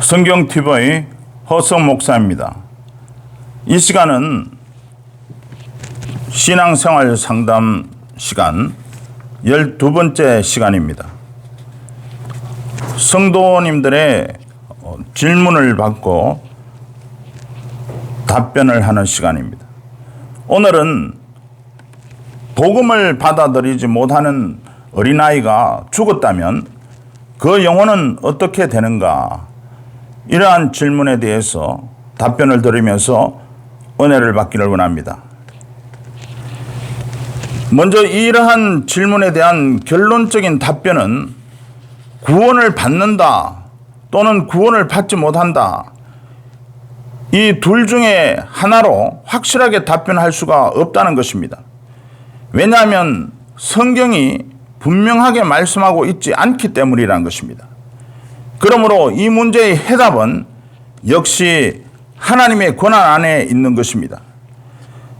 성경TV의 허성 목사입니다. 이 시간은 신앙생활 상담 시간 12번째 시간입니다. 성도님들의 질문을 받고 답변을 하는 시간입니다. 오늘은 복음을 받아들이지 못하는 어린아이가 죽었다면 그 영혼은 어떻게 되는가? 이러한 질문에 대해서 답변을 드리면서 은혜를 받기를 원합니다. 먼저 이러한 질문에 대한 결론적인 답변은 구원을 받는다 또는 구원을 받지 못한다, 이 둘 중에 하나로 확실하게 답변할 수가 없다는 것입니다. 왜냐하면 성경이 분명하게 말씀하고 있지 않기 때문이라는 것입니다. 그러므로 이 문제의 해답은 역시 하나님의 권한 안에 있는 것입니다.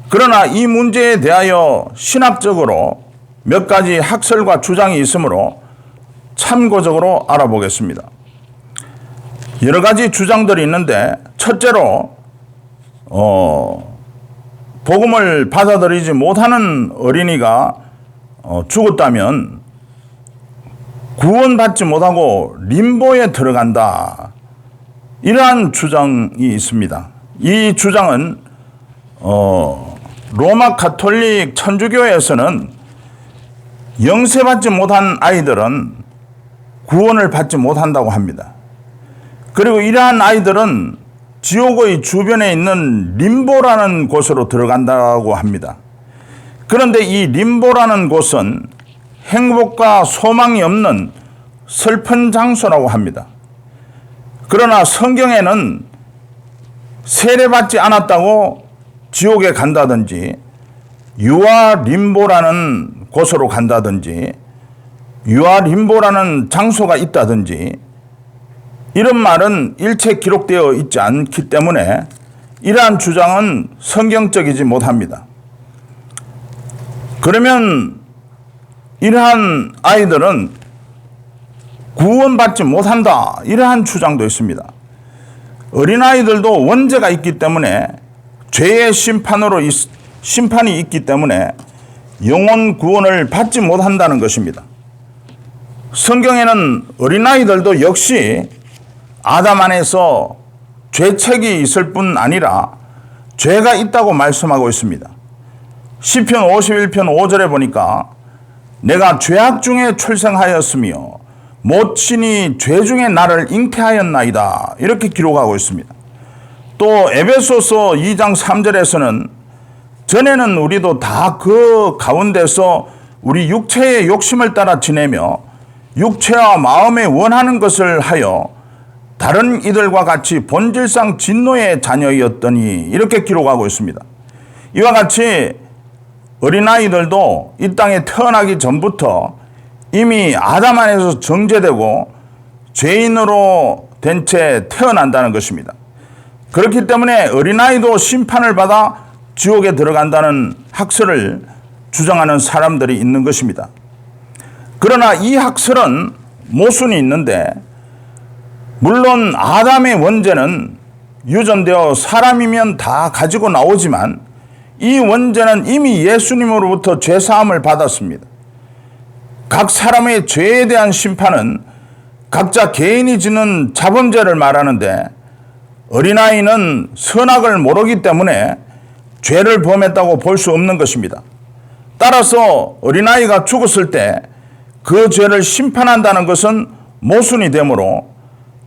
그러나 이 문제에 대하여 신학적으로 몇 가지 학설과 주장이 있으므로 참고적으로 알아보겠습니다. 여러 가지 주장들이 있는데, 첫째로 복음을 받아들이지 못하는 어린이가 죽었다면 구원받지 못하고 림보에 들어간다, 이러한 주장이 있습니다. 이 주장은 로마 가톨릭 천주교에서는 영세받지 못한 아이들은 구원을 받지 못한다고 합니다. 그리고 이러한 아이들은 지옥의 주변에 있는 림보라는 곳으로 들어간다고 합니다. 그런데 이 림보라는 곳은 행복과 소망이 없는 슬픈 장소라고 합니다. 그러나 성경에는 세례받지 않았다고 지옥에 간다든지, 유아 림보라는 곳으로 간다든지, 유아 림보라는 장소가 있다든지, 이런 말은 일체 기록되어 있지 않기 때문에 이러한 주장은 성경적이지 못합니다. 그러면 이러한 아이들은 구원받지 못한다, 이러한 주장도 있습니다. 어린아이들도 원죄가 있기 때문에 죄의 심판이 있기 때문에 영혼 구원을 받지 못한다는 것입니다. 성경에는 어린아이들도 역시 아담 안에서 죄책이 있을 뿐 아니라 죄가 있다고 말씀하고 있습니다. 시편 51편 5절에 보니까 내가 죄악 중에 출생하였으며 모친이 죄 중에 나를 잉태하였나이다, 이렇게 기록하고 있습니다. 또 에베소서 2장 3절에서는 전에는 우리도 다 그 가운데서 우리 육체의 욕심을 따라 지내며 육체와 마음에 원하는 것을 하여 다른 이들과 같이 본질상 진노의 자녀였더니, 이렇게 기록하고 있습니다. 이와 같이 어린아이들도 이 땅에 태어나기 전부터 이미 아담 안에서 정죄되고 죄인으로 된 채 태어난다는 것입니다. 그렇기 때문에 어린아이도 심판을 받아 지옥에 들어간다는 학설을 주장하는 사람들이 있는 것입니다. 그러나 이 학설은 모순이 있는데, 물론 아담의 원죄는 유전되어 사람이면 다 가지고 나오지만 이 원죄는 이미 예수님으로부터 죄사함을 받았습니다. 각 사람의 죄에 대한 심판은 각자 개인이 지는 자범죄를 말하는데, 어린아이는 선악을 모르기 때문에 죄를 범했다고 볼 수 없는 것입니다. 따라서 어린아이가 죽었을 때 그 죄를 심판한다는 것은 모순이 되므로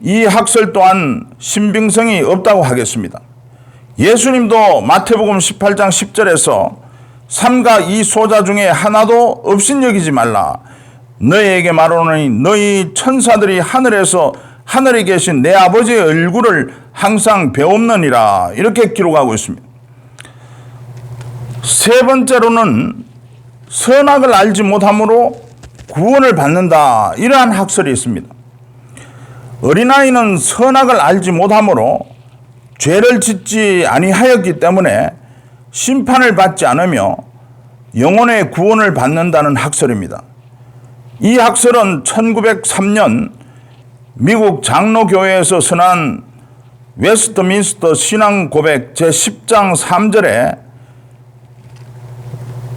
이 학설 또한 신빙성이 없다고 하겠습니다. 예수님도 마태복음 18장 10절에서 삼가 이 소자 중에 하나도 업신여기지 말라, 너희에게 말하노니 너희 천사들이 하늘에 계신 내 아버지의 얼굴을 항상 배옵느니라, 이렇게 기록하고 있습니다. 세 번째로는 선악을 알지 못함으로 구원을 받는다, 이러한 학설이 있습니다. 어린아이는 선악을 알지 못함으로 죄를 짓지 아니하였기 때문에 심판을 받지 않으며 영혼의 구원을 받는다는 학설입니다. 이 학설은 1903년 미국 장로교회에서 선한 웨스트민스터 신앙고백 제10장 3절에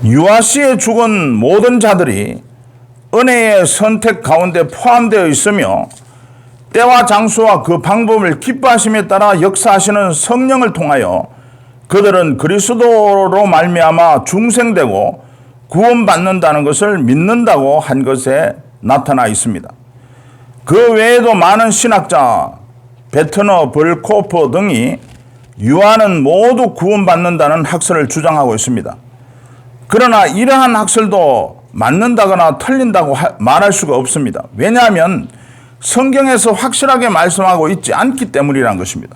유아시에 죽은 모든 자들이 은혜의 선택 가운데 포함되어 있으며 때와 장소와 그 방법을 기뻐하심에 따라 역사하시는 성령을 통하여 그들은 그리스도로 말미암아 중생되고 구원받는다는 것을 믿는다고 한 것에 나타나 있습니다. 그 외에도 많은 신학자 베트너, 벌코프 등이 유아는 모두 구원받는다는 학설을 주장하고 있습니다. 그러나 이러한 학설도 맞는다거나 틀린다고 말할 수가 없습니다. 왜냐하면 성경에서 확실하게 말씀하고 있지 않기 때문이라는 것입니다.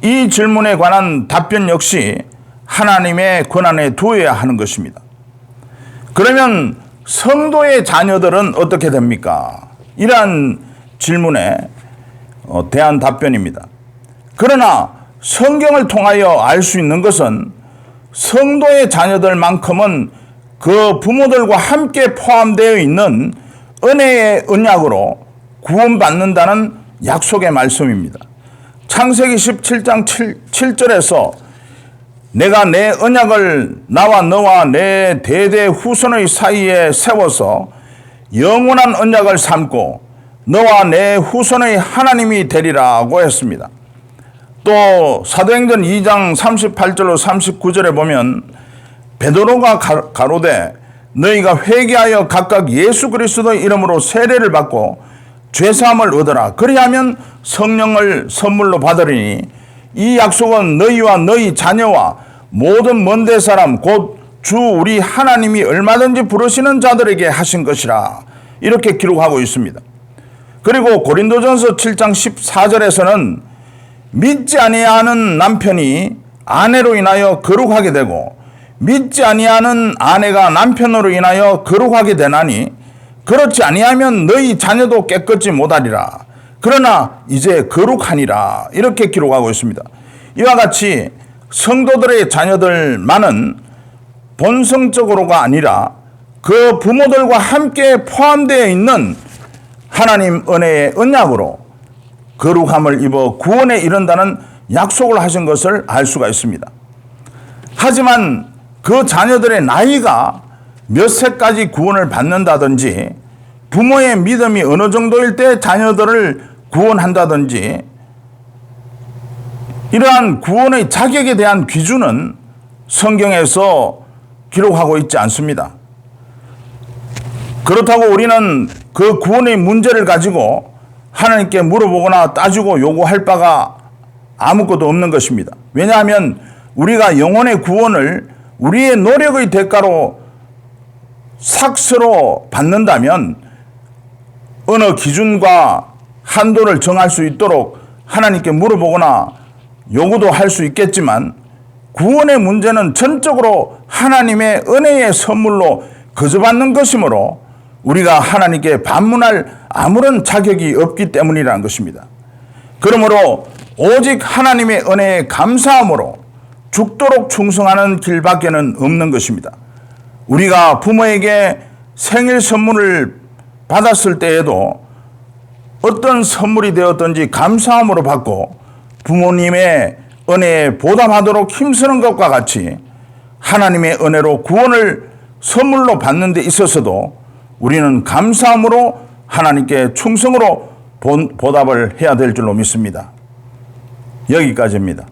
이 질문에 관한 답변 역시 하나님의 권한에 두어야 하는 것입니다. 그러면 성도의 자녀들은 어떻게 됩니까? 이러한 질문에 대한 답변입니다. 그러나 성경을 통하여 알 수 있는 것은 성도의 자녀들만큼은 그 부모들과 함께 포함되어 있는 은혜의 언약으로 구원받는다는 약속의 말씀입니다. 창세기 17장 7절에서 내가 내 언약을 나와 너와 내 대대 후손의 사이에 세워서 영원한 언약을 삼고 너와 내 후손의 하나님이 되리라고 했습니다. 또 사도행전 2장 38절로 39절에 보면 베드로가 가로되 너희가 회개하여 각각 예수 그리스도의 이름으로 세례를 받고 죄사함을 얻어라. 그리하면 성령을 선물로 받으리니 이 약속은 너희와 너희 자녀와 모든 먼데 사람 곧 주 우리 하나님이 얼마든지 부르시는 자들에게 하신 것이라. 이렇게 기록하고 있습니다. 그리고 고린도전서 7장 14절에서는 믿지 아니하는 남편이 아내로 인하여 거룩하게 되고 믿지 아니하는 아내가 남편으로 인하여 거룩하게 되나니 그렇지 아니하면 너희 자녀도 깨끗지 못하리라. 그러나 이제 거룩하니라. 이렇게 기록하고 있습니다. 이와 같이 성도들의 자녀들만은 본성적으로가 아니라 그 부모들과 함께 포함되어 있는 하나님 은혜의 언약으로 거룩함을 입어 구원에 이른다는 약속을 하신 것을 알 수가 있습니다. 하지만 그 자녀들의 나이가 몇 세까지 구원을 받는다든지 부모의 믿음이 어느 정도일 때 자녀들을 구원한다든지 이러한 구원의 자격에 대한 기준은 성경에서 기록하고 있지 않습니다. 그렇다고 우리는 그 구원의 문제를 가지고 하나님께 물어보거나 따지고 요구할 바가 아무것도 없는 것입니다. 왜냐하면 우리가 영혼의 구원을 우리의 노력의 대가로 삭스로 받는다면 어느 기준과 한도를 정할 수 있도록 하나님께 물어보거나 요구도 할 수 있겠지만 구원의 문제는 전적으로 하나님의 은혜의 선물로 거저받는 것이므로 우리가 하나님께 반문할 아무런 자격이 없기 때문이라는 것입니다. 그러므로 오직 하나님의 은혜에 감사함으로 죽도록 충성하는 길밖에는 없는 것입니다. 우리가 부모에게 생일 선물을 받았을 때에도 어떤 선물이 되었든지 감사함으로 받고 부모님의 은혜에 보답하도록 힘쓰는 것과 같이 하나님의 은혜로 구원을 선물로 받는 데 있어서도 우리는 감사함으로 하나님께 충성으로 보답을 해야 될 줄로 믿습니다. 여기까지입니다.